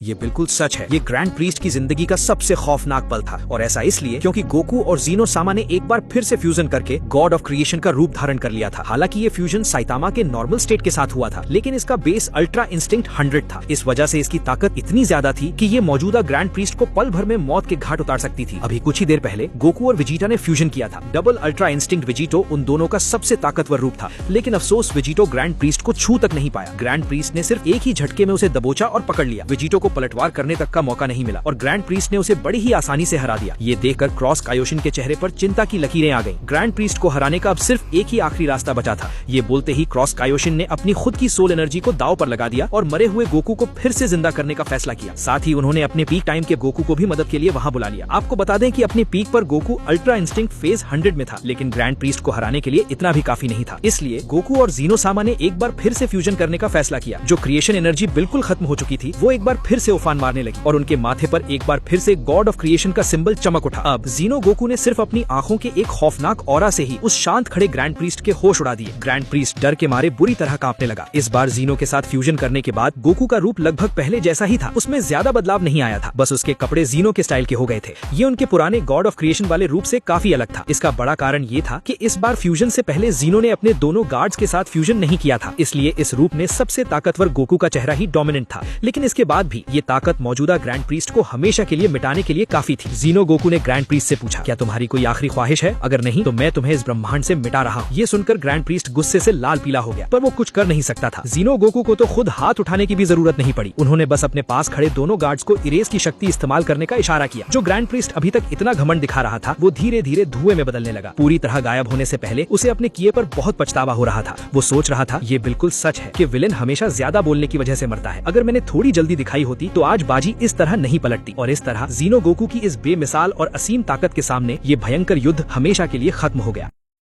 ये बिल्कुल सच है। ये ग्रैंड प्रीस्ट की जिंदगी का सबसे खौफनाक पल था, और ऐसा इसलिए क्योंकि गोकू और जीनो सामा ने एक बार फिर से फ्यूजन करके गॉड ऑफ क्रिएशन का रूप धारण कर लिया था। हालांकि ये फ्यूजन साइतामा के नॉर्मल स्टेट के साथ हुआ था, लेकिन इसका बेस अल्ट्रा इंस्टिंक्ट 100 था। इस वजह से इसकी ताकत इतनी ज्यादा थी कि ये मौजूदा ग्रैंड प्रीस्ट को पल भर में मौत के घाट उतार सकती थी। अभी कुछ ही देर पहले गोकू और वेजिटा ने फ्यूजन किया था। डबल अल्ट्रा इंस्टिंक्ट वेजिटो उन दोनों का सबसे ताकतवर रूप था, लेकिन अफसोस वेजिटो ग्रैंड प्रीस्ट को छू तक नहीं पाया। ग्रैंड प्रीस्ट ने सिर्फ एक ही झटके में उसे दबोचा और पकड़ लिया। वेजिटो को पलटवार करने तक का मौका नहीं मिला और ग्रैंड प्रीस्ट ने उसे बड़ी ही आसानी से हरा दिया। ये देखकर क्रॉस कायोशिन के चेहरे पर चिंता की लकीरें आ गईं। ग्रैंड प्रीस्ट को हराने का अब सिर्फ एक ही आखिरी रास्ता बचा था। ये बोलते ही क्रॉस कायोशिन ने अपनी खुद की सोल एनर्जी को दांव पर लगा दिया और मरे हुए गोकू को फिर से जिंदा करने का फैसला किया। साथ ही उन्होंने अपने पीक टाइम के गोकू को भी मदद के लिए वहां बुला लिया। आपको बता दें कि अपने पीक पर गोकू अल्ट्रा इंस्टिंक्ट फेज 100 में था, लेकिन ग्रैंड प्रीस्ट को हराने के लिए इतना भी काफी नहीं था। इसलिए गोकू और जीनो सामा ने एक बार फिर से फ्यूजन करने का फैसला किया। जो क्रिएशन एनर्जी बिल्कुल खत्म हो चुकी थी, वो एक बार फिर से उफान मारने लगी और उनके माथे पर एक बार फिर से गॉड ऑफ क्रिएशन का सिंबल चमक उठा। अब जीनो गोकू ने सिर्फ अपनी आंखों के एक खौफनाक ऑरा से ही उस शांत खड़े ग्रैंड प्रीस्ट के होश उड़ा दिए। ग्रैंड प्रीस्ट डर के मारे बुरी तरह कांपने लगा। इस बार जीनो के साथ फ्यूजन करने के बाद गोकू का रूप लगभग पहले जैसा ही था। उसमें ज्यादा बदलाव नहीं आया था, बस उसके कपड़े जीनो के स्टाइल के हो गए थे। ये उनके पुराने गॉड ऑफ क्रिएशन वाले रूप से काफी अलग था। इसका बड़ा कारण ये था कि इस बार फ्यूजन से पहले जीनो ने अपने दोनों गार्ड्स के साथ फ्यूजन नहीं किया था, इसलिए इस रूप में सबसे ताकतवर गोकू का चेहरा ही डोमिनेंट था। लेकिन इसके बाद भी ये ताकत मौजूदा ग्रैंड प्रीस्ट को हमेशा के लिए मिटाने के लिए काफी थी। जीनो गोकू ने ग्रैंड प्रीस्ट से पूछा, क्या तुम्हारी कोई आखिरी ख्वाहिश है? अगर नहीं तो मैं तुम्हें इस ब्रह्मांड से मिटा रहा हूँ। ये सुनकर ग्रैंड प्रीस्ट गुस्से से लाल पीला हो गया, पर वो कुछ कर नहीं सकता था। जीनो गोकू को तो खुद हाथ उठाने की भी जरूरत नहीं पड़ी। उन्होंने बस अपने पास खड़े दोनों गार्ड्स को इरेज की शक्ति इस्तेमाल करने का इशारा किया। जो ग्रैंड प्रीस्ट अभी तक इतना घमंड दिखा रहा था, वो धीरे धीरे धुएं में बदलने लगा। पूरी तरह गायब होने से पहले उसे अपने किए पर बहुत पछतावा हो रहा था। वो सोच रहा था, ये बिल्कुल सच है कि विलेन हमेशा ज्यादा बोलने की वजह से मरता है। अगर मैंने थोड़ी जल्दी दिखाई होती तो आज बाजी इस तरह नहीं पलटती। और इस तरह जीनो गोकू की इस बेमिसाल और असीम ताकत के सामने ये भयंकर युद्ध हमेशा के लिए खत्म हो गया।